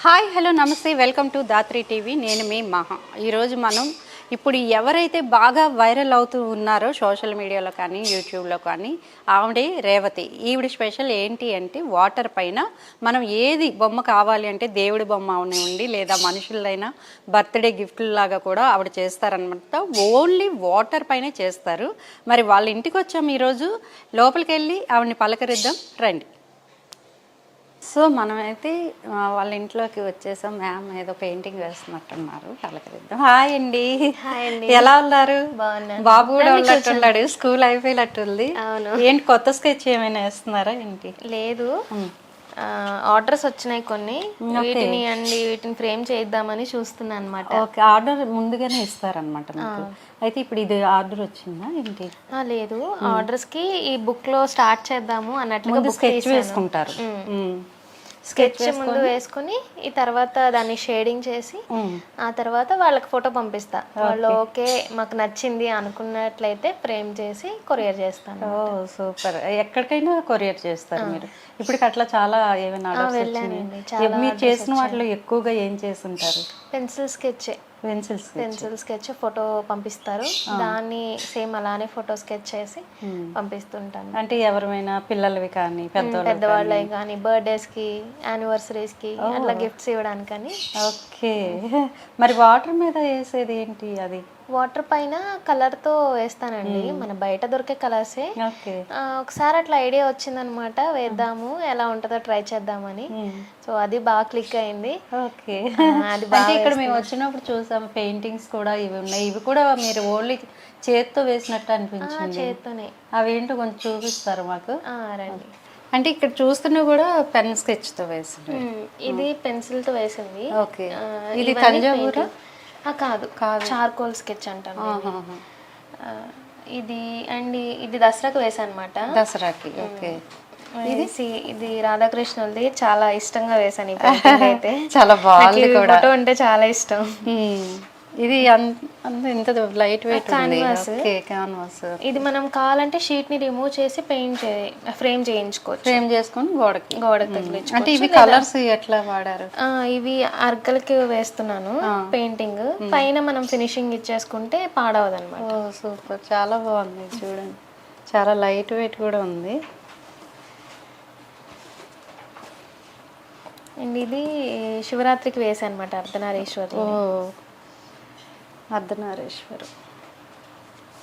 Hi hello నమస్తే welcome to Dhatri TV. నేను మీ మహా. ఈరోజు మనం ఇప్పుడు ఎవరైతే బాగా వైరల్ అవుతూ ఉన్నారో సోషల్ మీడియాలో కానీ యూట్యూబ్లో కానీ ఆవిడే రేవతి. ఈవిడ స్పెషల్ ఏంటి అంటే వాటర్ పైన మనం ఏది బొమ్మ కావాలి అంటే దేవుడి బొమ్మ అవనివ్వండి లేదా మనుషులైనా బర్త్డే గిఫ్ట్లాగా కూడా ఆవిడ చేస్తారనమాట. ఓన్లీ వాటర్ పైనే చేస్తారు. మరి వాళ్ళ ఇంటికి వచ్చాము ఈరోజు. లోపలికి వెళ్ళి ఆవిడని పలకరిద్దాం రండి. సో మనమైతే వాళ్ళ ఇంట్లోకి వచ్చేసాం. మ్యామ్ ఏదో పెయింటింగ్ వేస్తున్నట్టున్నారు, పలకరిద్దాం. హాయ్ అండి. ఎలా ఉన్నారు? బాబు కూడా ఉన్నట్టున్నాడు, స్కూల్ అయిపోయినట్టుంది. ఏంటి కొత్త స్కెచ్ ఏమైనా వేస్తున్నారా ఏంటి? లేదు, ఆర్డర్స్ వచ్చినాయి కొన్ని, వీటిని ఫ్రేమ్ చేద్దామని చూస్తున్నా అనమాట. ఓకే, ఆర్డర్ ముందుగానే ఇస్తారనమాట మీకు. అయితే ఇప్పుడు ఇది ఆర్డర్ వచ్చిందా ఏంటి? లేదు, ఆర్డర్స్ కి ఈ బుక్ లో స్టార్ట్ చేద్దాము అన్నట్లుగా స్కెచ్ వేసుకుంటారు. స్కెచ్ ముందు వేసుకుని ఈ తర్వాత దాన్ని షేడింగ్ చేసి ఆ తర్వాత వాళ్ళకి ఫోటో పంపిస్తా. వాళ్ళు ఓకే మాకు నచ్చింది అనుకున్నట్లయితే ఫ్రేమ్ చేసి కొరియర్ చేస్తాను. ఓ సూపర్. ఎక్కడికైనా కొరియర్ చేస్తారు మీరు? ఇప్పుడు అట్లా చాలా ఏమైనా మీరు చేసిన వాటిలో ఎక్కువగా ఏం చేస్తుంటారు? Pencil sketch. Pencil sketch photo పంపిస్తారు, దాన్ని సేమ్ అలానే ఫోటో స్కెచ్ చేసి పంపిస్తుంటాను. అంటే ఎవరైనా పిల్లలవి కానీ పెద్దవాళ్ళవి కానీ బర్త్డేస్ కి యానివర్సరీస్ కి అట్లా గిఫ్ట్స్ ఇవ్వడానికని. ఓకే, మరి వాటర్ మీద వేసేది ఏంటి? అది వాటర్ పైన కలర్ తో వేస్తానండి, మన బయట దొరికే కలర్సే. ఒకసారి అట్లా ఐడియా వచ్చిందనమాట, వేద్దాము ఎలా ఉంటుందో ట్రై చేద్దామని. సో అది బాగా క్లిక్ అయింది. ఓకే, అది ఇక్కడ మేము వచ్చినప్పుడు చూసాం పెయింటింగ్స్ కూడా ఇవి ఉన్నాయి. ఇవి కూడా మీరు ఓన్లీ చేత్తో వేసినట్టు అనిపించింది. చేత్తోనే. అవేంటో కొంచెం చూపిస్తారు మాకు? రండి. అంటే ఇక్కడ చూస్తున్నా కూడా పెన్ స్కెచ్ తో వేసింది, ఇది పెన్సిల్ తో వేసింది. ఓకే, ఇది తంజావూరా? కాదు, చార్కోల్ స్కెచ్ అంటాను ఇది. అండ్ ఇది దసరాకు వేసాను అనమాట. దసరాకి. ఓకే, ఇది రాధాకృష్ణులది, చాలా ఇష్టంగా వేసాను ఈ పెయింటింగ్ అయితే. చాలా బాగుంది కూడా, ఫోటో అంటే చాలా ఇష్టం. ఇది ఇంత లైట్ వెయిట్ క్యాన్వాస్. ఇది మనం కావాలంటే షీట్ ని రిమూవ్ చేసి ఫ్రేమ్ చేయించుకోవచ్చు. ఫ్రేమ్ చేసుకొని గోడకి తగిలించుకోవచ్చు. అంటే ఇవి కలర్స్ ఎట్లా వాడారు? ఇవి అర్కలకి వేస్తున్నాను పెయింటింగ్. పైన మనం ఫినిషింగ్ ఇచ్చేసుకుంటే పాడవదు అనమాట. సూపర్, చాలా బాగుంది చూడండి, చాలా లైట్ వెయిట్ కూడా ఉంది. అండ్ ఇది శివరాత్రికి వేసాను అనమాట, అర్ధనారీశ్వరి. అర్ధనారీశ్వరు.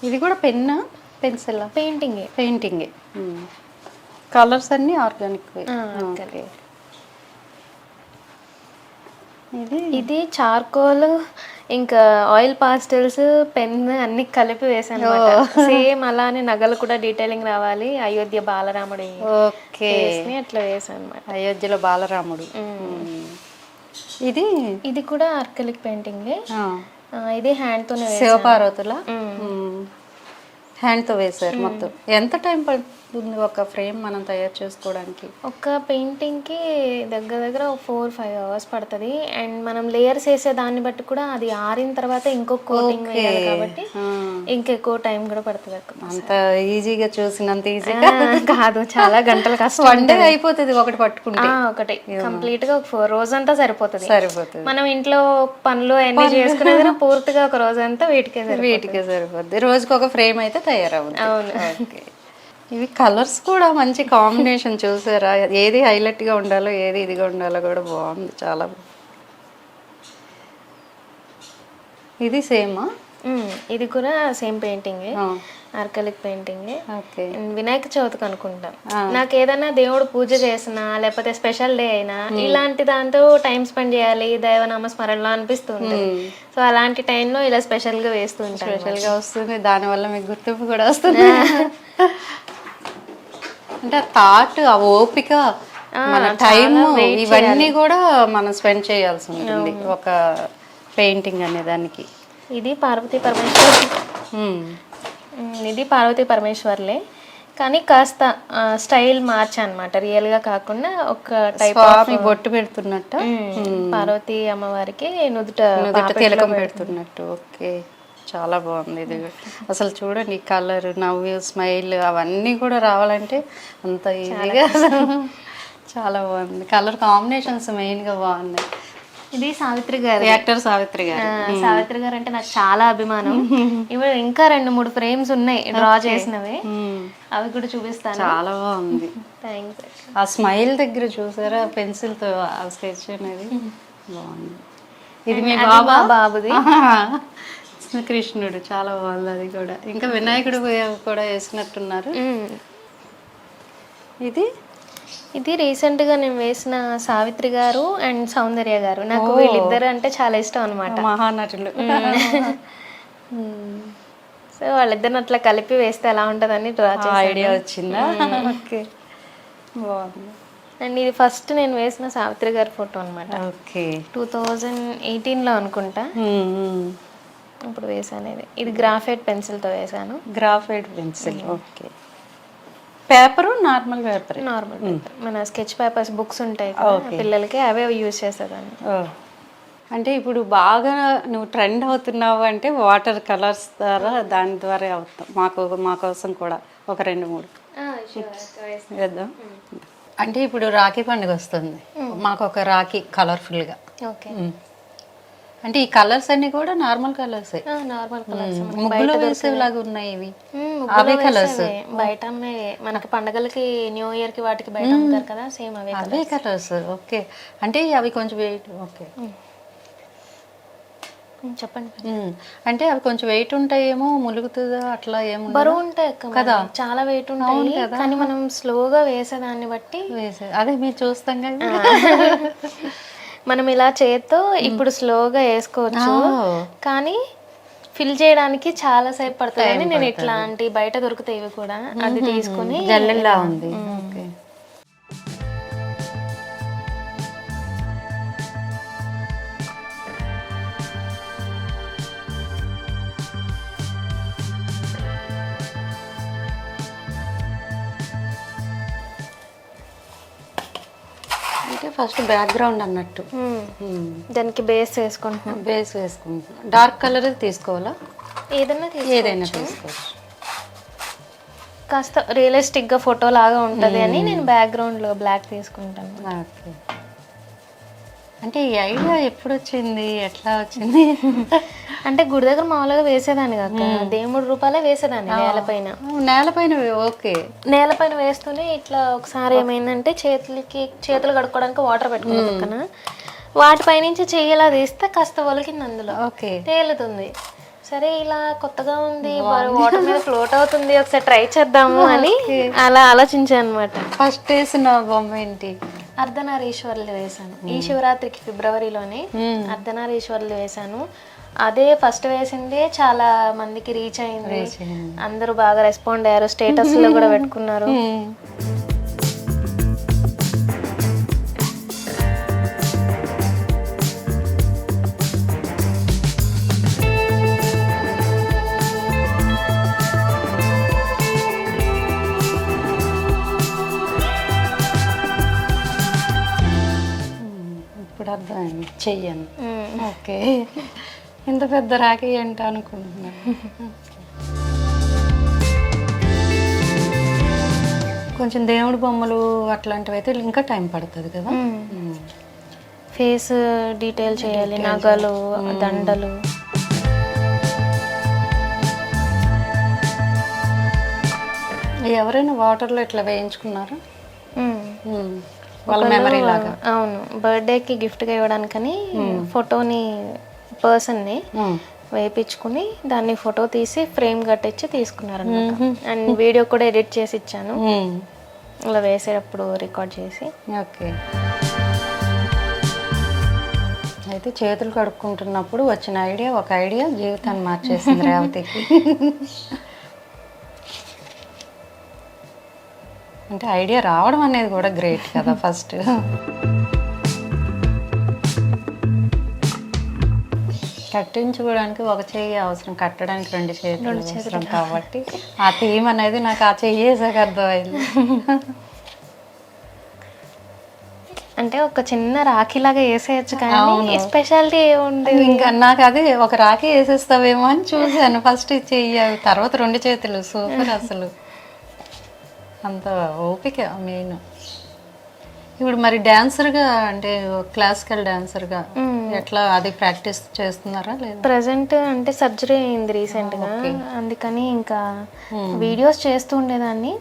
ఇది కూడా పెన్నా పెన్సిల్? పెయింటింగే. కలర్స్ అన్నీ ఆర్గానిక్. ఇది చార్కోల్ ఇంకా ఆయిల్ పాస్టల్స్ పెన్ అన్ని కలిపి వేసాను. సేమ్ అలానే నగలు కూడా డీటెయిలింగ్ రావాలి, అయోధ్య బాలరాముడి అట్లా వేసాను అనమాట. అయోధ్యలో బాలరాముడు. ఇది కూడా అర్కలిక్ పెయింటింగ్. ఇది హ్యాండ్ తోనే, శివపార్వతుల హ్యాండ్ తో వేసారు మొత్తం. ఎంత టైం పడుతుంది ఒక ఫ్రేమ్ మనం తయారు చేసుకోవడానికి? ఒక పెయింటింగ్ కి దగ్గర 4-5 hours పడుతుంది. అండ్ మనం లేయర్స్ వేసే దాన్ని బట్టి కూడా అది ఆరిన తర్వాత ఇంకొక కోటింగ్ వేయాలి కాబట్టి ఇంకెక్కువ టైం కూడా పడుతుంది. అంత ఈజీగా చూసినంత ఈజీగా కాదు, చాలా గంటలు కష్టం. వన్ డే అయిపోతుంది ఒకటి పట్టుకుంటే. ఒకటి కంప్లీట్ గా ఒక రోజంతా సరిపోతుంది. మనం ఇంట్లో పనులు అన్ని చేసుకునేది పూర్తిగా ఒక రోజంతా వీటికే సరిపోద్ది. రోజుకి ఒక ఫ్రేమ్ అయితే తయారవుతుంది. అవును. ఇవి కలర్స్ కూడా మంచి కాంబినేషన్ చూసారా? ఏది హైలైట్ గా ఉండాలో ఏది ఇదిగా ఉండాలో కూడా బాగుంది, చాలా బాగుంది. ఇది సేమా? ఇది కూడా సేమ్ పెయింటింగ్, అర్కలిక్ పెయింటింగ్. వినాయక చవితికి అనుకుంటా. నాకు ఏదైనా దేవుడు పూజ చేసినా లేకపోతే స్పెషల్ డే అయినా ఇలాంటి దాంతో టైం స్పెండ్ చేయాలి దైవనామ స్మరణలో అనిపిస్తుంది. సో అలాంటి టైంలో ఇలా స్పెషల్ గా వేస్తూ ఉంటాను. స్పెషల్ గా వస్తుంది, దానివల్ల మీకు గుర్తింపు కూడా వస్తుంది. అంటే థాట్, ఆ ఓపిక, మన టైం, ఇవన్నీ కూడా మనం స్పెండ్ చేయాల్సి ఉంటుంది ఒక పెయింటింగ్ అనే దానికి. ఇది పార్వతీ పరమేశ్వర్లే, కానీ కాస్త స్టైల్ మార్చా అనమాట. రియల్ గా కాకుండా ఒక టైప్ ఆఫ్ బొట్టు పెడుతున్నట్టు, పార్వతీ అమ్మవారికి నుదుట తిలకం పెడుతున్నట్టు. ఓకే, చాలా బాగుంది ఇది. అసలు చూడండి, కలర్, నవ్వు, స్మైల్ అవన్నీ కూడా రావాలంటే అంత ఈజీగా చాలా బాగుంది. కలర్ కాంబినేషన్స్ మెయిన్గా బాగున్నాయి. ఇది సావిత్రి గారు, యాక్టర్ సావిత్రి గారు. సావిత్రి గారు అంటే నాకు చాలా అభిమానం. ఇవి ఇంకా 2-3 ఫ్రేమ్స్ ఉన్నాయి డ్రా చేసినవి, అవి కూడా చూపిస్తాను. చాలా బాగుంది. థ్యాంక్స్. ఆ స్మైల్ దగ్గర చూసారా పెన్సిల్ తో ఆ స్కెచ్ అనేది బాగుంది. ఇది మీ బాబుది కృష్ణుడు, చాలా బాగుంది అది కూడా. ఇంకా వినాయకుడు కూడా వేసినట్టున్నారు. ఇది రీసెంట్ గా నేను వేసిన సావిత్రి గారు అండ్ సౌందర్య గారు. నాకు వీళ్ళిద్దరు అంటే చాలా ఇష్టం అనమాట, మహానటులు. సో వాళ్ళిద్దరిని అట్లా కలిపి వేస్తే ఎలా ఉంటుందని డ్రా చేసి ఐడియా వచ్చిందా? ఓకే, బాగుంది. అండ్ ఇది ఫస్ట్ నేను వేసిన సావిత్రి గారి ఫోటో అనమాట. ఓకే, 2018లో అనుకుంటా ఇప్పుడు వేసాను. ఇది గ్రాఫైట్ పెన్సిల్తో వేసాను. Graphite pencil. Okay, paper normal paper? Normal paper, మన స్కెచ్ పేపర్స్ బుక్స్ ఉంటాయి కదా పిల్లలకి, అవే యూజ్ చేసేదాన్ని. అంటే ఇప్పుడు బాగా నువ్వు ట్రెండ్ అవుతున్నావు అంటే వాటర్ కలర్స్ ద్వారా, దాని ద్వారా అవుతాం. మా కోసం కూడా ఒక 2-3 వేద్దాం. అంటే ఇప్పుడు రాఖీ పండుగ వస్తుంది, మాకు ఒక రాఖీ కలర్ఫుల్గా. ఓకే, అంటే ఈ కలర్స్ అన్ని కూడా నార్మల్ కలర్స్, నార్మల్ కలర్స్, ముగ్గులో వేసేలాగా ఉన్నాయి ఇవి. అవే కలర్స్ బయట మనకి పండగలకి న్యూ ఇయర్ కి వాటికి బయట అమ్ముతారు కదా, సేమ్ అవే కలర్స్. ఓకే, అంటే అవి కొంచెం వెయిట్. ఓకే, చెప్పండి. అంటే అవి కొంచెం వెయిట్ ఉంటాయేమో, ములుగుతుందా అట్లా? ఏమో బరువు ఉంటాయి కదా, చాలా వెయిట్ ఉంటాయి, కానీ మనం స్లోగా వేసేదాన్ని బట్టి అదే మీరు చూస్తాం కదా. మనం ఇలా చేత్తో ఇప్పుడు స్లోగా వేసుకోవచ్చు, కానీ ఫిల్ చేయడానికి చాలా సేపు పడుతుంది. నేను ఇట్లాంటి బయట దొరుకుతాయి ఇవి కూడా, అది తీసుకుని జల్లెల్లా ఉంది. ఓకే, అంటే ఫస్ట్ బ్యాక్గ్రౌండ్ అన్నట్టు దానికి బేస్ వేసుకుంటున్నాం. డార్క్ కలర్ తీసుకోవాలా? ఏదైనా తీసుకోవచ్చు. కాస్త రియలిస్టిక్ గా ఫోటో లాగా ఉంటది అని నేను బ్యాక్గ్రౌండ్ లో బ్లాక్ తీసుకుంటాను. ఓకే, అంటే ఈ ఐడియా ఎప్పుడు వచ్చింది, ఎట్లా వచ్చింది? అంటే గుడి దగ్గర మామూలుగా వేసేదాన్ని కాక దేవుడి రూపాలే వేసేదాన్ని నేలపైన. ఓకే, నేలపైన వేస్తూనే ఇట్లా ఒకసారి ఏమైందంటే చేతులు కడుక్కోవడానికి వాటర్ పెట్టుకున్న పక్కన వాటిపై నుంచి చెయ్యిలా తీస్తే కాస్త ఒలికింది అందులో. ఓకే, తేలుతుంది. సరే ఇలా కొత్తగా ఉంది, వాటర్ మీద ఫ్లోట్ అవుతుంది, ఒకసారి ట్రై చేద్దాము అని అలా ఆలోచించాను అనమాట. ఫస్ట్ వేసిన బొమ్మ ఏంటి? అర్ధనారీశ్వర్లు వేసాను. ఈ శివరాత్రికి ఫిబ్రవరిలోనే అర్ధనారీశ్వర్లు వేసాను. అదే ఫస్ట్ వేసిందే చాలా మందికి రీచ్ అయింది, అందరూ బాగా రెస్పాండ్ అయ్యారు, స్టేటస్ లో కూడా పెట్టుకున్నారు. ఇప్పుడు అర్థమైంది, చెయ్యను. ఓకే, ఇంత పెద్ద రాఖీ ఏంటి అనుకుంటున్నాను. కొంచెం దేవుడి బొమ్మలు అట్లాంటివి అయితే ఇంకా టైం పడుతుంది కదా. ఫేస్ డీటెయిల్ చేయాలి, నగలు, దండలు. ఎవరైనా వాటర్లో ఇట్లా వేయించుకున్నారా? వాళ్ళ మెమరీ లాగా. అవును, బర్త్డేకి గిఫ్ట్గా ఇవ్వడానికని ఫోటోని పర్సన్ని వేయించుకుని దాన్ని ఫోటో తీసి ఫ్రేమ్ కట్టించి తీసుకున్నారు అనమాట. అండ్ వీడియో కూడా ఎడిట్ చేసి ఇచ్చాను, అలా వేసేటప్పుడు రికార్డ్ చేసి. ఓకే, అయితే చేతులు కడుక్కుంటున్నప్పుడు వచ్చిన ఒక ఐడియా జీవితాన్ని మార్చేసింది రేవతికి. అంటే ఐడియా రావడం అనేది కూడా గ్రేట్ కదా. ఫస్ట్ కట్టించుకోవడానికి ఒక చెయ్యి అవసరం, కట్టడానికి 2 చేతులు అవసరం. కాబట్టి ఆ థీమ్ అనేది నాకు ఆ చెయ్యి వేసాక అర్థమైంది. అంటే ఒక చిన్న రాఖీలాగా వేసేయచ్చు, కానీ స్పెషాలిటీ ఏముంది. ఇంకా నాకు అదే ఒక రాఖీ వేసేస్తావేమో అని చూసాను ఫస్ట్ చెయ్యి, తర్వాత 2 చేతులు. సూపర్ అసలు, అంత ఓపిక మెయిన్. ఇప్పుడు మరి డాన్సర్గా అంటే క్లాసికల్ డాన్సర్గా ఎట్లా అది ప్రాక్టీస్ చేస్తున్నారా లేదా? ప్రజెంట్ అంటే సర్జరీ అయింది రీసెంట్గా, అందుకని ఇంకా వీడియోస్ చేస్తూ ఉండేదాన్ని.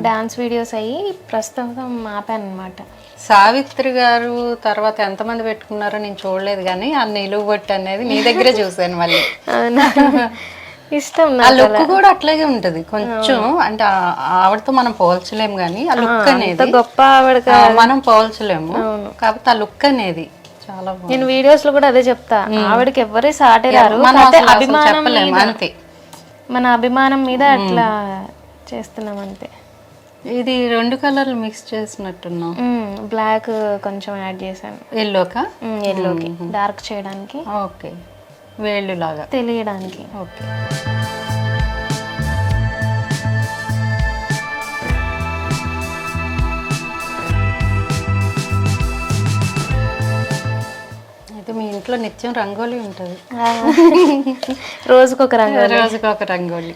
డాన్స్ వీడియోస్ అయ్యి ప్రస్తుతం ఆపాను అనమాట. సావిత్రి గారు తర్వాత ఎంతమంది పెట్టుకున్నారో నేను చూడలేదు, కానీ ఆ నిలువుబొట్టు అనేది నీ దగ్గరే చూసాను మళ్ళీ. ఇష్టం ఆ లుక్ కూడా అట్లాగే ఉంటది కొంచెం, అంటే ఆవిడతో మనం పోల్చలేము, కానీ ఆ లుక్ అనేది గొప్ప ఆవిడ మనం పోల్చలేము, కాకపోతే ఆ లుక్ అనేది చాలా బాగుంది. నేను వీడియోస్ లో కూడా అదే చెప్తా, ఆవిడకి ఎవరే సాటి రారు, చెప్పలేము అంతే. మన అభిమానం మీద అట్లా చేస్తున్నాం అంతే. ఇది 2 కలర్లు మిక్స్ చేసినట్టున్నాం. బ్లాక్ కొంచెం యాడ్ చేశాను. ఎల్లోకా? ఎల్లోకి డార్క్ చేయడానికి. ఓకే, వేళ్ళు లాగా తెలియడానికి. ఓకే. అయితే మీ ఇంట్లో నిత్యం రంగోలీ ఉంటుంది? రోజుకొక రంగోలీ. రోజుకొక రంగోలీ.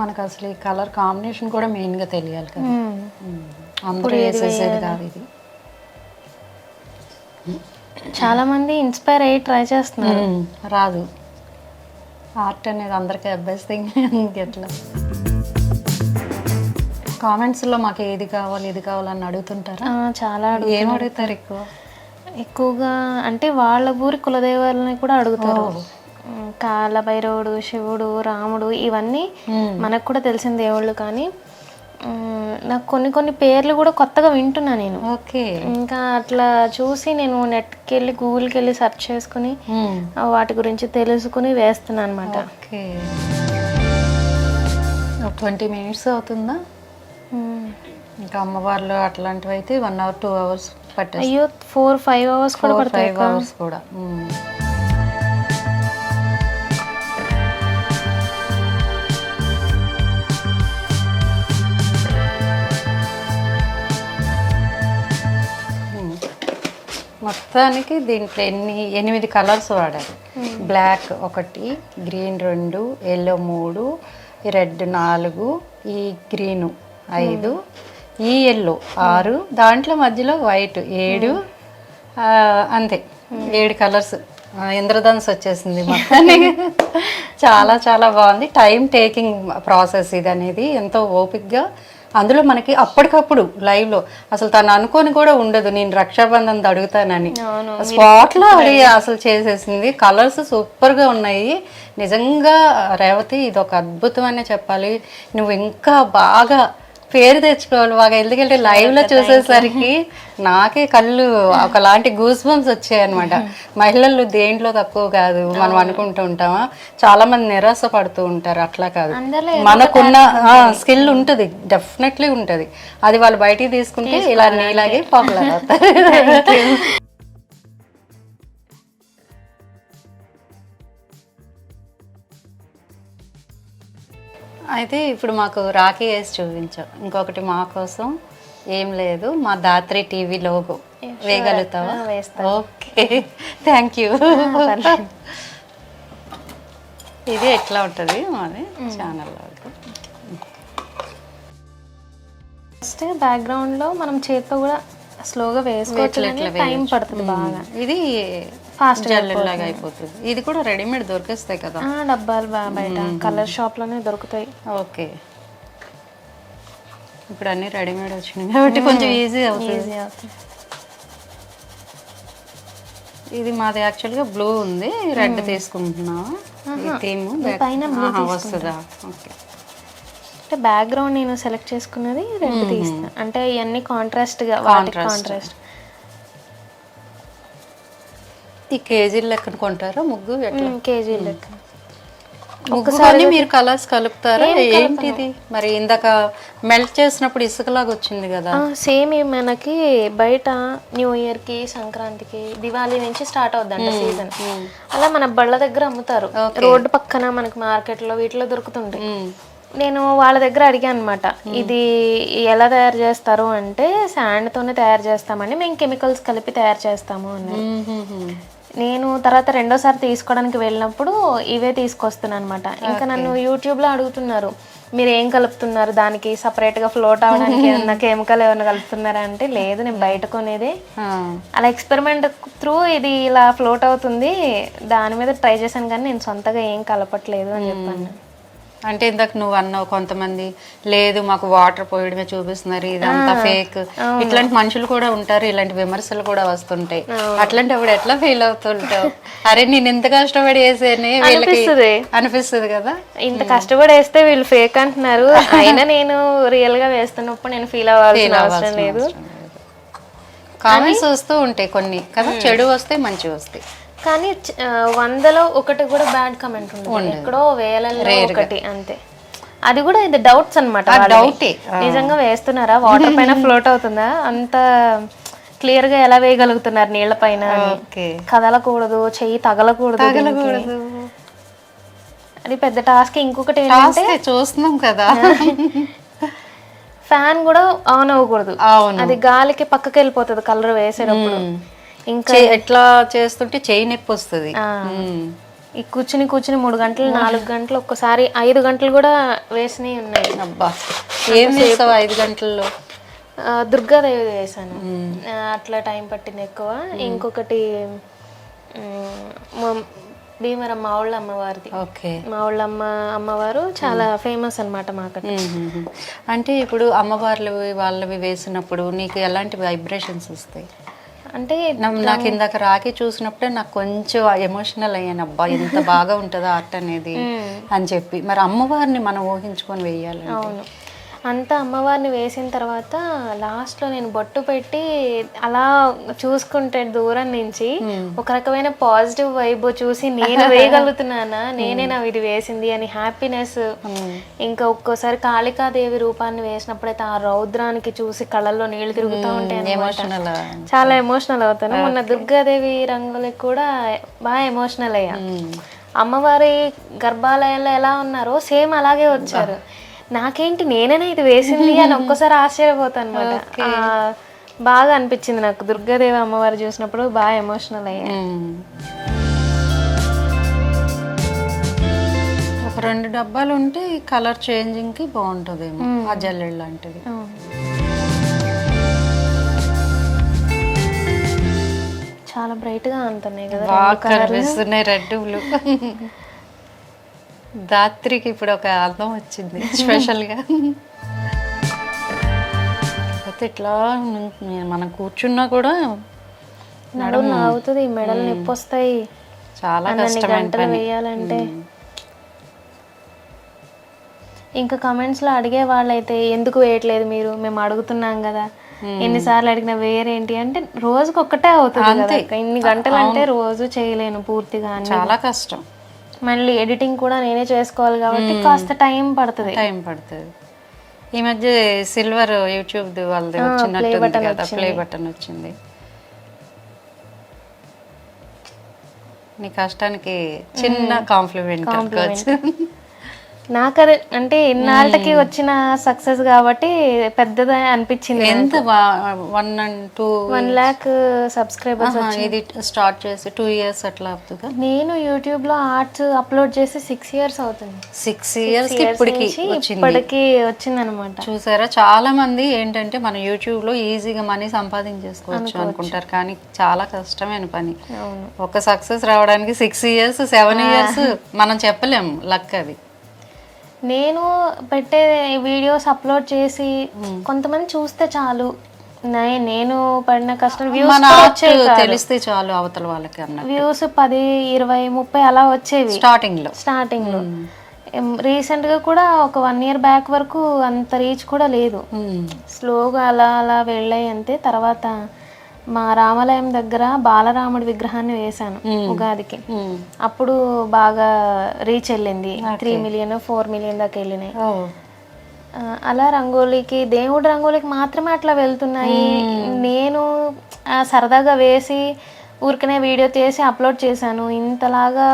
మనకు అసలు ఈ కలర్ కాంబినేషన్ కూడా మెయిన్గా తెలియాలి కదా, అందరూ వేసేసేది కాదు ఇది. చాలా మంది ఇన్స్పైర్ అయ్యి ట్రై చేస్తున్నారు, రాదు. ఆర్ట్ అనేది అందరికీ అభ్యస్తే ఎట్లా. కామెంట్స్లో మాకు ఏది కావాలి ఇది కావాలని అడుగుతుంటారా? చాలా ఏం అడుగుతారు ఎక్కువగా అంటే వాళ్ళ ఊరి కులదేవాలని కూడా అడుగుతారు. కాలభైరవుడు, శివుడు, రాముడు ఇవన్నీ మనకు కూడా తెలిసిన దేవుళ్ళు, కానీ నాకు కొన్ని పేర్లు కూడా కొత్తగా వింటున్నా నేను. ఓకే. ఇంకా అట్లా చూసి నేను నెట్కి వెళ్ళి గూగుల్కి వెళ్ళి సెర్చ్ చేసుకుని వాటి గురించి తెలుసుకుని వేస్తున్నా అనమాట. ఓకే. 20 minutes అవుతుందా? ఇంకా అమ్మవార్లు అట్లాంటివి అయితే 1 hour 2 hours పట్టేది. అయ్యో 4-5 hours కూడా పడతాయి. 5 hours కూడా. మొత్తానికి దీంట్లో 8 కలర్స్ వాడారు. బ్లాక్ 1, గ్రీన్ 2, ఎల్లో 3, ఈ రెడ్ 4, ఈ గ్రీను 5, ఈ ఎల్లో 6, దాంట్లో మధ్యలో వైట్ 7, అంతే 7 కలర్స్. ఇంద్రధనుసు వచ్చేసింది మొత్తానికి. చాలా చాలా బాగుంది. టైం టేకింగ్ ప్రాసెస్ ఇది అనేది, ఎంతో ఓపిక్గా. అందులో మనకి అప్పటికప్పుడు లైవ్లో అసలు తను అనుకొని కూడా ఉండదు నేను రక్షాబంధన్ అడుగుతానని, స్పాట్లో అడిగి అసలు చేసేసింది. కలర్స్ సూపర్గా ఉన్నాయి నిజంగా. రేవతి ఇది ఒక అద్భుతమనే చెప్పాలి. నువ్వు ఇంకా బాగా పేరు తెచ్చుకోవాలి బాగా, ఎందుకంటే లైవ్లో చూసేసరికి నాకే కళ్ళు ఒకలాంటి గూస్ బంప్స్ వచ్చాయి అనమాట. మహిళలు దేంట్లో తక్కువ కాదు మనం అనుకుంటూ ఉంటామా, చాలా మంది నిరాశ పడుతూ ఉంటారు. అట్లా కాదు, మనకున్న స్కిల్ ఉంటుంది, డెఫినెట్లీ ఉంటుంది. అది వాళ్ళు బయటికి తీసుకుంటే ఇలా నీలాగే పాపులర్ అవుతారు. అయితే ఇప్పుడు మాకు రాఖీ వేసి చూపించావు. ఇంకొకటి మా కోసం ఏం లేదు, మా దాత్రి టీవీ లోగో వేయగలుగుతావా? Okay, thank you. ఇది ఎట్లా ఉంటుంది మాది ఛానల్ లోగో. ఫస్ట్ బ్యాక్గ్రౌండ్లో మనం చేతితో కూడా స్లోగా వేసుకోవచ్చు, టైం పడుతుంది బాగా. ఇది ఫాస్ట్ జల్లెల్లాగా అయిపోతుంది. ఇది కూడా రెడీమేడ్ దొరికేస్తాయి కదా డబ్బాలు, బయట కలర్ షాప్లోనే దొరుకుతాయి. ఓకే, ఇప్పుడు అన్నీ రెడీమేడ్ వచ్చినాయి కాబట్టి కొంచెం ఈజీ అవుతుంది. ఇది మాది యాక్చువల్గా బ్లూ ఉంది, రెడ్ తీసుకుంటున్నా. థీమ్ వస్తుందా? ఓకే. అంటే బ్యాక్గ్రౌండ్ నేను సెలెక్ట్ చేసుకున్నది రెడ్ తీస్తా, అంటే ఇవన్నీ కాంట్రాస్ట్గా, కాంట్రాస్ట్. ఈ కేజీల లెక్కన కొంటారా ముగ్గు? కేజీ లెక్క. ముగ్గుని మీరు కలర్స్ కలుపుతారా? ఏంటిది మరి? ఇందాక మెల్ట్ చేసినప్పుడు ఇసుకలాగా వచ్చింది కదా. సేమ్ మనకి బయట న్యూ ఇయర్ కి, సంక్రాంతికి, దివాళీ నుంచి స్టార్ట్ అవుద్దంట సీజన్. అలా మన బళ్ళ దగ్గర అమ్ముతారు, రోడ్డు పక్కన మనకి మార్కెట్ లో వీటిలో దొరుకుతుంది. నేను వాళ్ళ దగ్గర అడిగాను అనమాట, ఇది ఎలా తయారు చేస్తారు అంటే శాండ్ తోనే తయారు చేస్తామని, మేము కెమికల్స్ కలిపి తయారు చేస్తాము అన్నారు. నేను తర్వాత రెండోసారి తీసుకోవడానికి వెళ్ళినప్పుడు ఇవే తీసుకొస్తున్నాను అనమాట. ఇంకా నన్ను యూట్యూబ్లో అడుగుతున్నారు, మీరు ఏం కలుపుతున్నారు దానికి, సపరేట్గా ఫ్లోట్ అవడానికి ఏమన్నా కెమికల్ ఏమైనా కలుపుతున్నారా అంటే, లేదు నేను బయట కొనేదే, అలా ఎక్స్పెరిమెంట్ త్రూ ఇది ఇలా ఫ్లోట్ అవుతుంది, దాని మీద ట్రై చేశాను కానీ నేను సొంతగా ఏం కలపట్లేదు అని చెప్పాను. అంటే ఇందాక నువ్వు అన్నావు కొంతమంది లేదు మాకు వాటర్ పోయడమే చూపిస్తున్నారు, ఇదంతా ఫేక్, ఇట్లాంటి మనుషులు కూడా ఉంటారు, ఇలాంటి విమర్శలు కూడా వస్తుంటాయి. అట్లాంటి అప్పుడు ఎట్లా ఫీల్ అవుతుంటావు? అరే నేను ఎంత కష్టపడి వేసేనే అనిపిస్తుంది కదా. ఇంత కష్టపడి వేస్తే వీళ్ళు ఫేక్ అంటున్నారు, అయినా నేను రియల్ గా వేస్తున్నప్పుడు నేను ఫీల్ అవ్వాల్సిన అవసరం లేదు. కామెంట్స్ వస్తూ ఉంటాయి కొన్ని కదా, చెడు వస్తాయి మంచి వస్తాయి, కానీ 100లో ఒకటి కూడా బ్యాడ్ కమెంట్ ఉంటుంది, ఎక్కడో వేలలో ఒకటి అంతే. అది కూడా ఇది డౌట్స్ అనమాట, నిజంగా వేస్తున్నారా, వాటర్ పైన ఫ్లోట్ అవుతుందా, అంత క్లియర్ గా ఎలా వేయగలుగుతున్నారు నీళ్ల పైన, కదలకూడదు, చెయ్యి తగలకూడదు, అది పెద్ద టాస్క్. ఇంకొకటి ఏంటంటే చూస్తున్నాం కదా, ఫ్యాన్ కూడా ఆన్ అవ్వకూడదు, అది గాలికి పక్కకి వెళ్ళిపోతుంది కలర్ వేసేటప్పుడు. ఇంకా ఎట్లా చేస్తుంటే చెయ్యి నొప్పి వస్తుంది. ఈ కూర్చుని 3 గంటలు 4 గంటలు, ఒక్కసారి 5 గంటలు కూడా వేసినవి ఉన్నాయి. అబ్బా, ఏం చేస్తావు 5 గంటల్లో? దుర్గాదేవి వేసాను, అట్లా టైం పట్టింది ఎక్కువ. ఇంకొకటి భీమవరం మా ఊళ్ళ అమ్మవారిది, మా ఊళ్ళ అమ్మవారు చాలా ఫేమస్ అనమాట మాకు. అంటే ఇప్పుడు అమ్మవార్లు వాళ్ళవి వేసినప్పుడు నీకు ఎలాంటి వైబ్రేషన్స్ వస్తాయి? అంటే నాకు ఇందాక రాఖీ చూసినప్పుడే నాకు కొంచెం ఎమోషనల్ అయ్యాను, అబ్బా ఎంత బాగా ఉంటుందో ఆర్ట్ అనేది అని చెప్పి. మరి అమ్మవారిని మనం ఊహించుకొని వేయాలి. అవును, అంతా అమ్మవారిని వేసిన తర్వాత లాస్ట్లో నేను బొట్టు పెట్టి అలా చూసుకుంటే దూరం నుంచి ఒక రకమైన పాజిటివ్ వైబ్ చూసి నేను వేయగలుగుతున్నానా, నేనే నా ఇది వేసింది అని హ్యాపీనెస్. ఇంకా ఒక్కోసారి కాళికాదేవి రూపాన్ని వేసినప్పుడైతే ఆ రౌద్రానికి చూసి కళ్ళల్లో నీళ్లు తిరుగుతూ ఉంటాయి, చాలా ఎమోషనల్ అవుతాను. మొన్న దుర్గాదేవి రంగులకు కూడా బాగా ఎమోషనల్ అయ్యా. అమ్మవారి గర్భాలయంలో ఎలా ఉన్నారో సేమ్ అలాగే వచ్చారు. నాకేంటి నేనైనా ఇది వేసింది అని ఒక్కసారి ఆశ్చర్యపోతాను అనమాట. బాగా అనిపించింది నాకు దుర్గాదేవి అమ్మవారు చూసినప్పుడు, బాగా ఎమోషనల్ అయ్యా. ఒక 2 డబ్బాలు ఉంటే కలర్ చేంజింగ్ కి బాగుంటుందేమో, ఆ జల్లెడ్ లాంటిది. చాలా బ్రైట్ గా ఉంటున్నాయి కదా, బాగా కనిపిస్తున్నాయి రెడ్ బ్లూ. దాత్రికి ఇప్పుడు ఒక అందం వచ్చింది స్పెషల్గా. అయితే ఇట్లా మనం కూర్చున్నా కూడా నడుము అవుతుంది, మెడలు నొప్పి వస్తాయి, చాలా కష్టం వేయాలంటే. ఇంకా కమెంట్స్లో అడిగే వాళ్ళైతే ఎందుకు వేయట్లేదు మీరు, మేము అడుగుతున్నాం కదా, ఎన్నిసార్లు అడిగిన వేరేంటి అంటే రోజుకి ఒక్కటే అవుతుంది కదా, ఇన్ని గంటలు అంటే రోజు చేయలేను పూర్తిగా, చాలా కష్టం. మళ్ళీ ఎడిటింగ్ కూడా నేనే చేసుకోవాలి కాబట్టి కాస్త టైం పడుతుంది. ఈ మధ్య సిల్వర్ యూట్యూబ్ వాళ్ళది వచ్చినట్టుంది కదా, ప్లే బటన్ వచ్చింది. నీ కష్టానికి చిన్న కాంప్లిమెంట్. నాకు అది అంటే ఇన్నాళ్ళకి వచ్చిన సక్సెస్ కాబట్టి పెద్దదా అనిపించింది. ఎంత 1 lakh సబ్స్క్రైబర్స్ ఇది స్టార్ట్ చేసి 2 years అట్లా అవుతుందా? నేను యూట్యూబ్ లో ఆర్ట్స్ అప్లోడ్ చేసి 6 years అవుతుంది. 6 years ఇప్పటికి వచ్చింది అనమాట. చూసారా, చాలా మంది ఏంటంటే మన యూట్యూబ్ లో ఈజీగా మనీ సంపాదించేసుకోవచ్చు అనుకుంటారు, కానీ చాలా కష్టమైన పని. ఒక సక్సెస్ రావడానికి 6 years 7 years మనం చెప్పలేము, లక్ అది. నేను పెట్టే వీడియోస్ అప్లోడ్ చేసి కొంతమంది చూస్తే చాలు, నేను పడిన కష్టం తెలిస్తే చాలు అవతల వాళ్ళకి అన్న వ్యూస్ 10, 20, 30 అలా వచ్చేవి స్టార్టింగ్ లో. రీసెంట్ గా కూడా ఒక 1 year బ్యాక్ వరకు అంత రీచ్ కూడా లేదు, స్లోగా అలా అలా వెళ్ళాయి అంతే. తర్వాత మా రామాలయం దగ్గర బాలరాముడి విగ్రహాన్ని వేశాను ఉగాదికి. అప్పుడు బాగా రీచ్ వెళ్ళింది, 3 మిలియన్ 4 మిలియన్ దాకా వెళ్ళినాయి. అలా రంగోలీకి, దేవుడి రంగోలీకి మాత్రమే అట్లా వెళ్తున్నాయి. నేను సరదాగా వేసి ఊరికనే వీడియో తీసి అప్లోడ్ చేశాను, ఇంతలాగా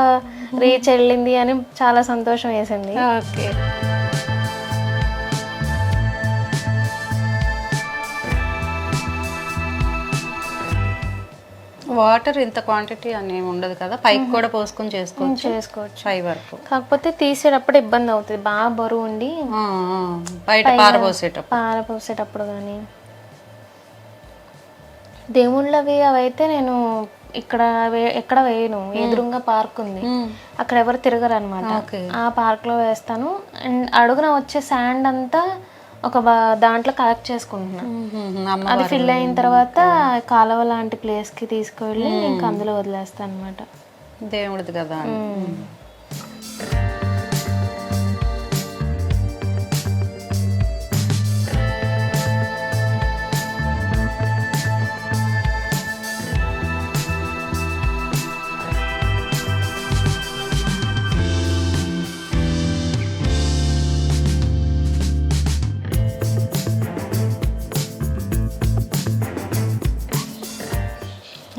రీచ్ వెళ్ళింది అని చాలా సంతోషం వేసింది. ఓకే. వాటర్ ఇంత క్వాంటిటీ అని ఉండదు కదా, పైకి కూడా పోసుకొని చేసుకోవచ్చు 5 వరకు. కాకపోతే తీసేటప్పుడు ఇబ్బంది అవుతుంది, బాగా బరువు ఉండి బయట పారపోసేటప్పుడు. కానీ దేవుళ్ళవి అవైతే నేను ఇక్కడ ఎక్కడ వేయను, ఎదురుగా పార్క్ ఉంది, అక్కడ ఎవరు తిరగరు అనమాట. ఆ పార్క్ లో వేస్తాను. అండ్ అడుగున వచ్చే శాండ్ అంతా ఒక దాంట్లో కలెక్ట్ చేసుకుంటున్నాను. అది ఫిల్ అయిన తర్వాత కాలువ లాంటి ప్లేస్ కి తీసుకువెళ్ళి ఇంకా అందులో వదిలేస్తాను అనమాట. దేవుడిది కదా.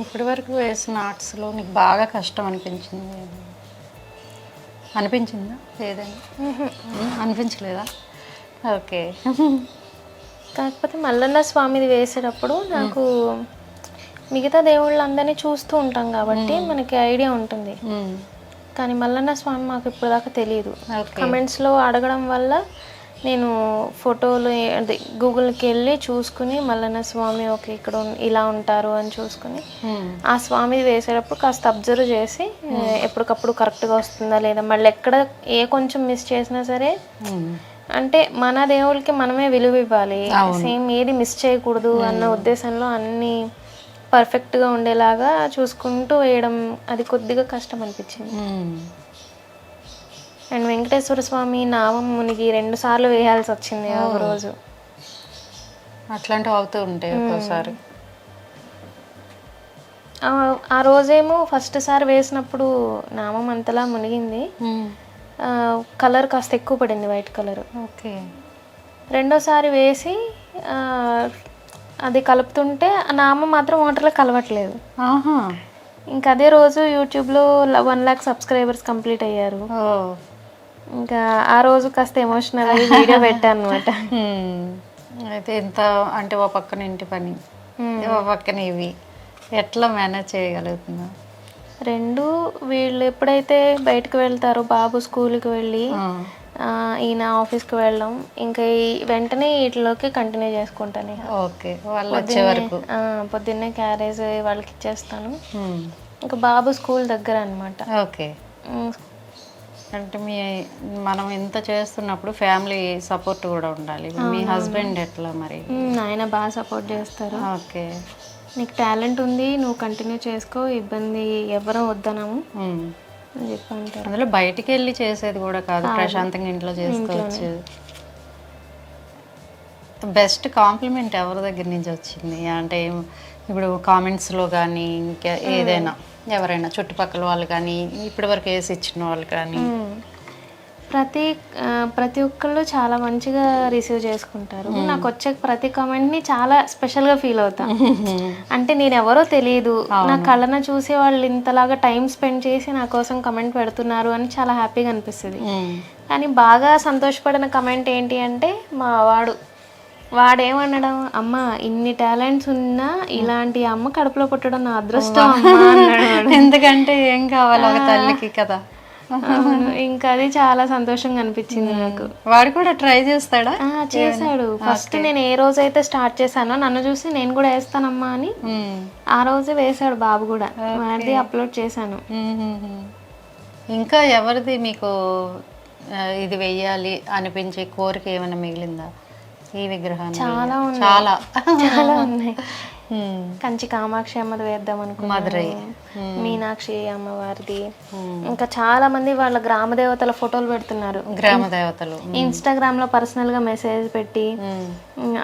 ఇప్పటి వరకు వేసిన ఆర్ట్స్లో నీకు బాగా కష్టం అనిపించిందా ఏదైనా? అనిపించలేదా? ఓకే. కాకపోతే మల్లన్న స్వామిది వేసేటప్పుడు నాకు మిగతా దేవుళ్ళందరినీ చూస్తూ ఉంటాం కాబట్టి మనకి ఐడియా ఉంటుంది, కానీ మల్లన్న స్వామి మాకు ఇప్పుడు దాకా తెలియదు. కమెంట్స్లో అడగడం వల్ల నేను ఫోటోలు అదే గూగుల్కి వెళ్ళి చూసుకుని మల్లన్న స్వామి ఓకే ఇక్కడ ఇలా ఉంటారు అని చూసుకుని ఆ స్వామి వేసేటప్పుడు కాస్త అబ్జర్వ్ చేసి ఎప్పటికప్పుడు కరెక్ట్గా వస్తుందా లేదా, మళ్ళీ ఎక్కడ కొంచెం మిస్ చేసినా సరే అంటే మన దేవుళ్ళకి మనమే విలువ ఇవ్వాలి, సేమ్ ఏది మిస్ చేయకూడదు అన్న ఉద్దేశంలో అన్నీ పర్ఫెక్ట్గా ఉండేలాగా చూసుకుంటూ వేయడం అది కొద్దిగా కష్టం అనిపించింది. అండ్ వెంకటేశ్వర స్వామి నామం మునిగి 2 సార్లు వేయాల్సి వచ్చింది ఒక రోజు. అట్లాంటివి అవుతూ ఉంటాయి ఒక్కోసారి. ఆ రోజేమో ఫస్ట్ సారి వేసినప్పుడు నామం అంతలా మునిగింది, కలర్ కాస్త ఎక్కువ పడింది, వైట్ కలర్. ఓకే. రెండోసారి వేసి అది కలుపుతుంటే ఆ నామం మాత్రం వాటర్లో కలవట్లేదు. ఇంకా అదే రోజు యూట్యూబ్లో 1 lakh సబ్స్క్రైబర్స్ కంప్లీట్ అయ్యారు. ఇంకా ఆ రోజు కాస్త ఎమోషనల్ అయ్యి వీడియో పెట్టాను అనమాట. అయితే ఎంత అంటే ఓ పక్కన ఇంటి పని, ఓ పక్కన ఇవి ఎట్లా మేనేజ్ చేయగలుగుతున్నా? రెండు. వీళ్ళు ఎప్పుడైతే బయటకు వెళ్తారో, బాబు స్కూల్కి వెళ్ళి ఈయన ఆఫీస్కి వెళ్ళడం, ఇంకా వెంటనే వీటిలోకి కంటిన్యూ చేసుకుంటాను. ఓకే. వాళ్ళు వచ్చే వరకు పొద్దున్నే క్యారేజ్ వాళ్ళకి ఇచ్చేస్తాను. ఇంకా బాబు స్కూల్ దగ్గర అనమాట. ఓకే. అంటే మనం ఎంత చేస్తున్నప్పుడు ఫ్యామిలీ సపోర్ట్ కూడా ఉండాలి. మీ హస్బెండ్ ఎట్లా మరి? ఆయన బాగా సపోర్ట్ చేస్తారు. ఓకే. నీకు టాలెంట్ ఉంది, నువ్వు కంటిన్యూ చేసుకో, ఇబ్బంది ఎవరూ వద్దనము అని చెప్పి అంటారు. అందులో బయటికి వెళ్ళి చేసేది కూడా కాదు, ప్రశాంతంగా ఇంట్లో చేసుకోవచ్చు. బెస్ట్ కాంప్లిమెంట్ ఎవరి దగ్గర నుంచి వచ్చింది? అంటే ఇప్పుడు కామెంట్స్లో కానీ ఇంకా ఏదైనా ఎవరైనా చుట్టుపక్కల వాళ్ళు కానీ ఇప్పటి వరకు వేసి ఇచ్చిన వాళ్ళు కానీ? ప్రతి ఒక్కళ్ళు చాలా మంచిగా రిసీవ్ చేసుకుంటారు. నాకు వచ్చే ప్రతి కామెంట్ని చాలా స్పెషల్గా ఫీల్ అవుతా. అంటే నేను ఎవరో తెలియదు, నా కళ్ళను చూసి వాళ్ళు ఇంతలాగా టైం స్పెండ్ చేసి నా కోసం కమెంట్ పెడుతున్నారు అని చాలా హ్యాపీగా అనిపిస్తుంది. కానీ బాగా సంతోషపడిన కమెంట్ ఏంటి అంటే మా వాడేమనడం, అమ్మ ఇన్ని టాలెంట్స్ ఉన్నా ఇలాంటి అమ్మ కడుపులో పుట్టడం నా అదృష్టం అమ్మ అన్నాడు. ఎందుకంటే ఏం కావాలి ఒక తల్లికి కదా. ఇంకా అది చాలా సంతోషంగా అనిపించింది నాకు. వాడు కూడా ట్రై చేస్తాడా? చేశాడు. ఫస్ట్ నేను ఏ రోజైతే స్టార్ట్ చేశానో నన్ను చూసి నేను కూడా వేస్తానమ్మా అని ఆ రోజే వేసాడు బాబు కూడా. అది అప్లోడ్ చేశాను. ఇంకా ఎవరిది మీకు ఇది వెయ్యాలి అనిపించే కోరిక ఏమైనా మిగిలిందా ఈ విగ్రహాన్ని? చాలా చాలా చాలా ఉన్నాయి. కంచి కామాక్షి అమ్మది వేద్దాం అనుకున్నాను, మదురై మీనాక్షి అమ్మవారిది, ఇంకా చాలా మంది వాళ్ళ గ్రామ దేవతల ఫోటోలు పెడుతున్నారు. గ్రామ దేవతలు ఇన్స్టాగ్రామ్ లో పర్సనల్ గా మెసేజ్ పెట్టి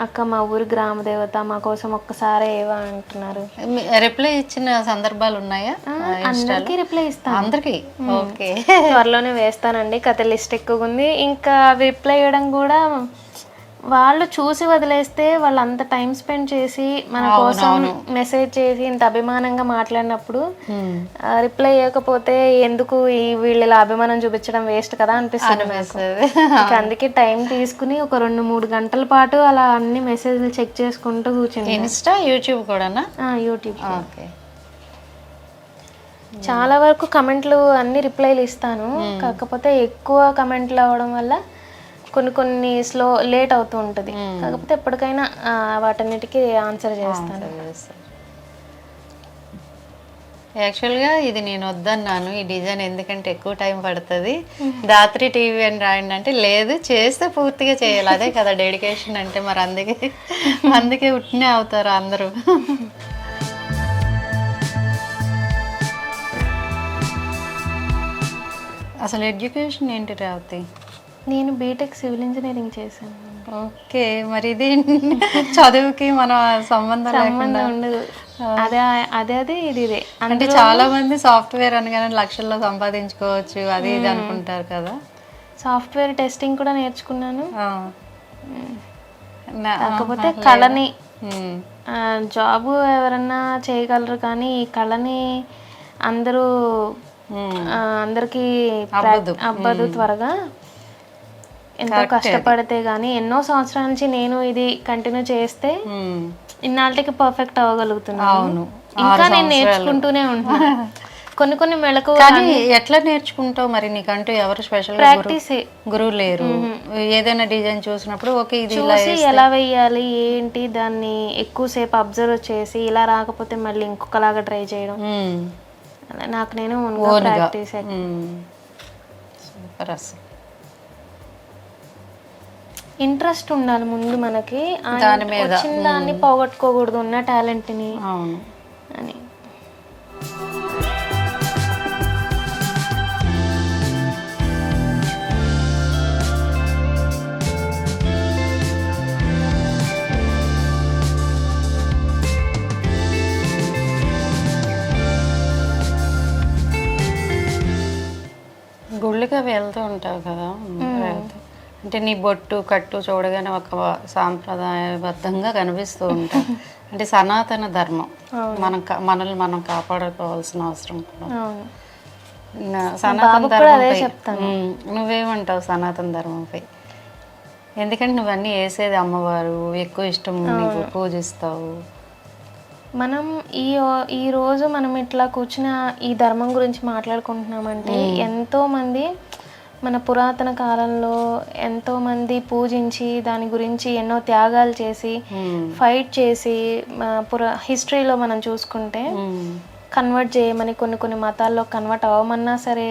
అక్క మా ఊరి గ్రామ దేవత మా కోసం ఒక్కసారి ఏవా అంటున్నారు. రిప్లై ఇచ్చిన సందర్భాలు ఉన్నాయా? అందరికీ రిప్లై ఇస్తాను. అందరికి ఓకే, త్వరలోనే వేస్తానండి. కథ లిస్ట్ ఎక్కువ ఉంది. ఇంకా రిప్లై ఇవ్వడం కూడా వాళ్ళు చూసి వదిలేస్తే వాళ్ళు అంత టైం స్పెండ్ చేసి మన కోసం మెసేజ్ చేసి ఇంత అభిమానంగా మాట్లాడినప్పుడు రిప్లై ఇవ్వకపోతే ఎందుకు వీళ్ళు ఇలా అభిమానం చూపించడం వేస్ట్ కదా అనిపిస్తుంది నాకు. అందుకే టైం తీసుకుని ఒక 2-3 గంటల పాటు అలా అన్ని మెసేజ్లు చెక్ చేసుకుంటూ కూర్చుని. ఇన్స్టా, యూట్యూబ్ కూడానా? యూట్యూబ్. చాలా వరకు కమెంట్లు అన్ని రిప్లైలు ఇస్తాను, కాకపోతే ఎక్కువ కమెంట్లు అవ్వడం వల్ల కొన్ని లేట్ అవుతూ ఉంటుంది. కాకపోతే ఎప్పటికైనా వాటన్నిటికీ ఆన్సర్ చేస్తాను. యాక్చువల్గా ఇది నేను వద్దన్నాను ఈ డిజైన్, ఎందుకంటే ఎక్కువ టైం పడుతుంది, దాత్రి టీవీ అని రాయండి అంటే లేదు చేస్తే పూర్తిగా చేయాలి, అదే కదా డెడికేషన్ అంటే. మరి అందుకే ఉట్టినే అవుతారు అందరూ. అసలు ఎడ్యుకేషన్ ఏంటి రేవతి? నేను బీటెక్ సివిల్ ఇంజనీరింగ్ చేశాను. ఓకే, మరి ఇది చదువుకి మన సంబంధం ఉండదు. అదే ఇది ఇదే. అంటే చాలా మంది సాఫ్ట్వేర్ అనగానే లక్షల్లో సంపాదించుకోవచ్చు అది ఇది అనుకుంటారు కదా. సాఫ్ట్వేర్ టెస్టింగ్ కూడా నేర్చుకున్నాను, కాకపోతే కళని జాబ్ ఎవరన్నా చేయగలరు కానీ ఈ కళని అందరికీ అవ్వదు త్వరగా. ఎంతో కష్టపడితే గానీ ఎన్నో సంవత్సరాల నుంచి నేను ఇది కంటిన్యూ చేస్తే ఇన్నాళ్ళకి పర్ఫెక్ట్ అవ్వగలుగుతున్నాను. ఇంకా నేను నేర్చుకుంటూనే ఉంటాను. కొన్ని మెళకు. ఎట్లా నేర్చుకుంటావు మరి? నీకంటూ ఎవరు స్పెషల్ ప్రాక్టీసే, గురువు లేరు? ఏదైనా డిజైన్ చూసినప్పుడు ఓకే ఇది చూసి ఎలా వేయాలి ఏంటి దాన్ని ఎక్కువసేపు అబ్జర్వ్ చేసి ఇలా రాకపోతే మళ్ళీ ఇంకొకలాగా ట్రై చేయడం, నాకు నేను ప్రాక్టీస్. సూపర్. అసలు ఇంట్రెస్ట్ ఉండాలి ముందు మనకి, వచ్చిన దాన్ని పోగొట్టుకోకూడదు ఉన్న టాలెంట్ని అని. గుళ్ళుగా వెళ్తూ ఉంటావు కదా, అంటే నీ బొట్టు కట్టు చూడగానే ఒక సాంప్రదాయబద్ధంగా కనిపిస్తూ ఉంటావు. అంటే సనాతన ధర్మం మనల్ని మనం కాపాడుకోవాల్సిన అవసరం కూడా. సనాతన ధర్మం నువ్వేమంటావు? సనాతన ధర్మంపై ఎందుకంటే నువ్వన్నీ వేసేది అమ్మవారు, ఎక్కువ ఇష్టం నీకు, పూజిస్తావు. మనం ఈ రోజు మనం ఇట్లా కూర్చున్న ఈ ధర్మం గురించి మాట్లాడుకుంటున్నామంటే ఎంతో మంది మన పురాతన కాలంలో ఎంతో మంది పూజించి దాని గురించి ఎన్నో త్యాగాలు చేసి ఫైట్ చేసి హిస్టరీలో మనం చూసుకుంటే కన్వర్ట్ చేయమని కొన్ని మతాల్లో కన్వర్ట్ అవ్వమన్నా సరే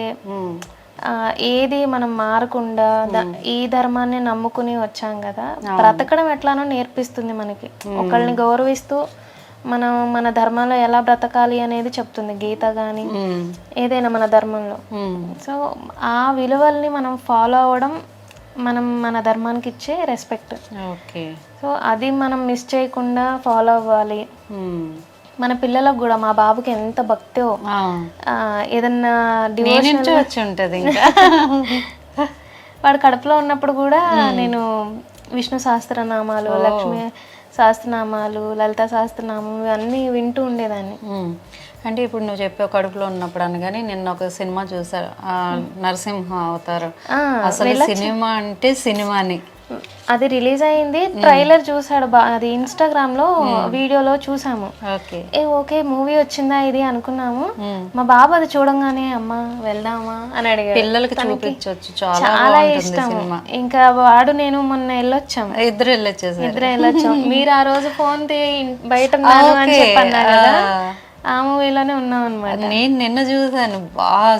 ఏది మనం మారకుండా ఈ ధర్మాన్ని నమ్ముకుని వచ్చాం కదా. బ్రతకడం ఎట్లానో నేర్పిస్తుంది మనకి, ఒకళ్ళని గౌరవిస్తూ మనం మన ధర్మంలో ఎలా బ్రతకాలి అనేది చెప్తుంది గీత కానీ ఏదైనా మన ధర్మంలో. సో ఆ విలువల్ని మనం ఫాలో అవ్వడం మన ధర్మానికి ఇచ్చే రెస్పెక్ట్. సో అది మనం మిస్ చేయకుండా ఫాలో అవ్వాలి. మన పిల్లలకు కూడా, మా బాబుకి ఎంత భక్తో ఏదన్నా డివోషనల్ వచ్చి ఉంటుంది. వాడు కడుపులో ఉన్నప్పుడు కూడా నేను విష్ణు సహస్రనామాలు, లక్ష్మీ సహస్రనామాలు, లలిత సహస్రనామం ఇవన్నీ వింటూ ఉండేదాన్ని. అంటే ఇప్పుడు నువ్వు చెప్పే కడుపులో ఉన్నప్పుడు అనగానే నిన్న ఒక సినిమా చూసారు, నరసింహ అవతారం. అసలు సినిమా అంటే సినిమాని అది రిలీజ్ అయింది, ట్రైలర్ చూసాడు, అది ఇన్స్టాగ్రామ్ లో వీడియోలో చూసాము. ఓకే మూవీ వచ్చిందా ఇది అనుకున్నాము. మా బాబు అది చూడంగానే అమ్మా వెళ్దామా అని అడిగాడు. పిల్లలకి చూపించవచ్చు, చాలా ఇష్టం. ఇంకా వాడు నేను మొన్న వెళ్ళొచ్చాము, ఇద్దరు వెళ్ళొచ్చాం. మీరు ఆ రోజు ఫోన్ బయట ఉన్నాను అని చెప్పన్నారు కదా, ఆ మూవీలోనే ఉన్నాం అనమాట. నేను నిన్న చూసాను,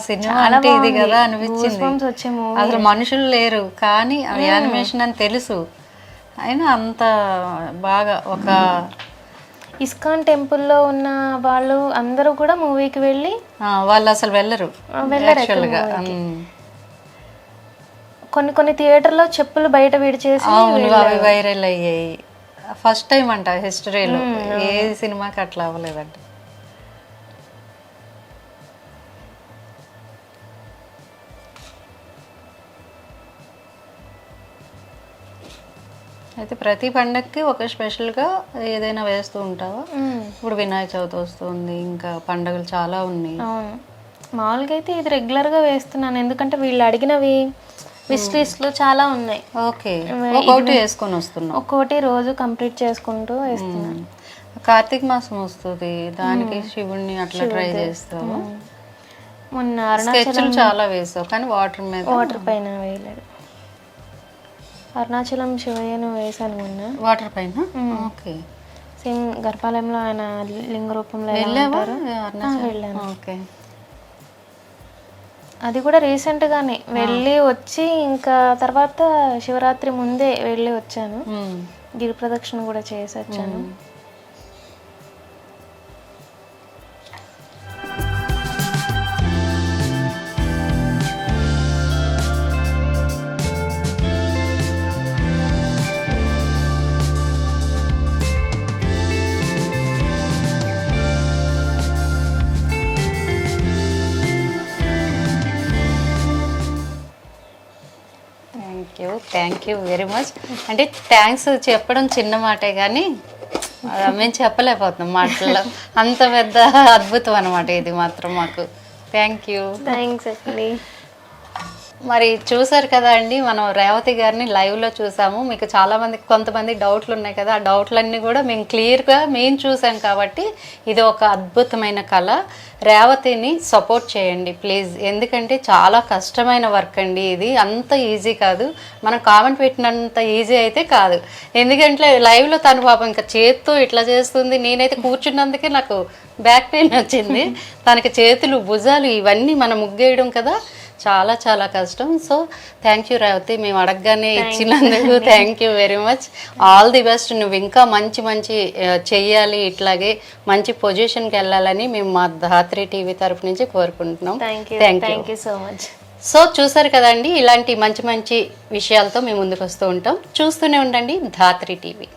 సినిమా అంటే ఇది కదా అనిపించింది. అసలు మనుషులు లేరు కానీ యానిమేషన్ అని తెలుసు, అయినా అంత బాగా ఒక ఇస్కాన్ టెంపుల్లో ఉన్న వాళ్ళు అందరూ కూడా మూవీకి వెళ్ళి వాళ్ళు అసలు వెళ్ళరు యాక్చువల్గా. కొన్ని కొన్ని థియేటర్లో చెప్పులు బయట విడిచేసి అవి వైరల్ అయ్యాయి. ఫస్ట్ టైం అంట హిస్టరీలో ఏ సినిమాకి అట్లా అవ్వలేదంట. అయితే ప్రతి పండగకి ఒక స్పెషల్గా ఏదైనా వేస్తూ ఉంటావా? ఇప్పుడు వినాయక చవితి వస్తుంది, ఇంకా పండుగలు చాలా ఉన్నాయి. అవును, మామూలుగా అయితే ఇది రెగ్యులర్గా వేస్తున్నాను, ఎందుకంటే వీళ్ళు అడిగినవి విష్ లిస్ట్లు చాలా ఉన్నాయి. ఓకే, ఒక్కొక్కటి వేసుకొని వస్తున్నాం, ఒక్కోటి రోజు కంప్లీట్ చేసుకుంటూ వేస్తున్నాను. కార్తీక మాసం వస్తుంది, దానికి శివుణ్ణి అట్లా ట్రై చేస్తావు. మొన్న స్కెచ్లు చాలా వేసావు కానీ వాటర్ పైన వేయలేదు. అరుణాచలం శివయ్యను వేసాను మొన్న వాటర్ పైన. ఓకే, సేమ్ గర్భాలయంలో ఆయన లింగ రూపంలో వెళ్ళాను. ఓకే, అది కూడా రీసెంట్గానే వెళ్ళి వచ్చి, ఇంకా తర్వాత శివరాత్రి ముందే వెళ్ళి వచ్చాను. గిరి ప్రదక్షిణ కూడా చేసి వచ్చాను. Thank you very much. అంటే థ్యాంక్స్ చెప్పడం చిన్న మాటే కానీ మేము చెప్పలేకపోతున్నాం మాటల్లో. అంత పెద్ద అద్భుతం అనమాట ఇది మాత్రం మాకు. Thank you. థ్యాంక్స్ అండి. మరి చూసారు కదా అండి, మనం రేవతి గారిని లైవ్లో చూసాము. మీకు చాలామందికి కొంతమంది డౌట్లు ఉన్నాయి కదా, ఆ డౌట్లన్నీ కూడా మేము క్లియర్గా మేము చూసాం కాబట్టి ఇది ఒక అద్భుతమైన కళ. రేవతిని సపోర్ట్ చేయండి ప్లీజ్, ఎందుకంటే చాలా కష్టమైన వర్క్ అండి ఇది, అంత ఈజీ కాదు. మనం కామెంట్ పెట్టినంత ఈజీ అయితే కాదు, ఎందుకంటే లైవ్లో తను పాపం ఇంకా చేత్తో ఇట్లా చేస్తుంది. నేనైతే కూర్చున్నందుకే నాకు బ్యాక్ పెయిన్ వచ్చింది. తనకి చేతులు భుజాలు ఇవన్నీ మనం ముగ్గేయడం కదా, చాలా చాలా కష్టం. సో థ్యాంక్ యూ రేవతి, మేము అడగగానే ఇచ్చినందుకు thank you very much. All the best. నువ్వు ఇంకా మంచి మంచి చెయ్యాలి, ఇట్లాగే మంచి పొజిషన్కి వెళ్ళాలని మేము మా ధాత్రి టీవీ తరఫు నుంచి కోరుకుంటున్నాం. Thank you so much. So చూసారు కదండి, ఇలాంటి మంచి మంచి విషయాలతో మేము ముందుకు వస్తూ ఉంటాం. చూస్తూనే ఉండండి ధాత్రి టీవీ.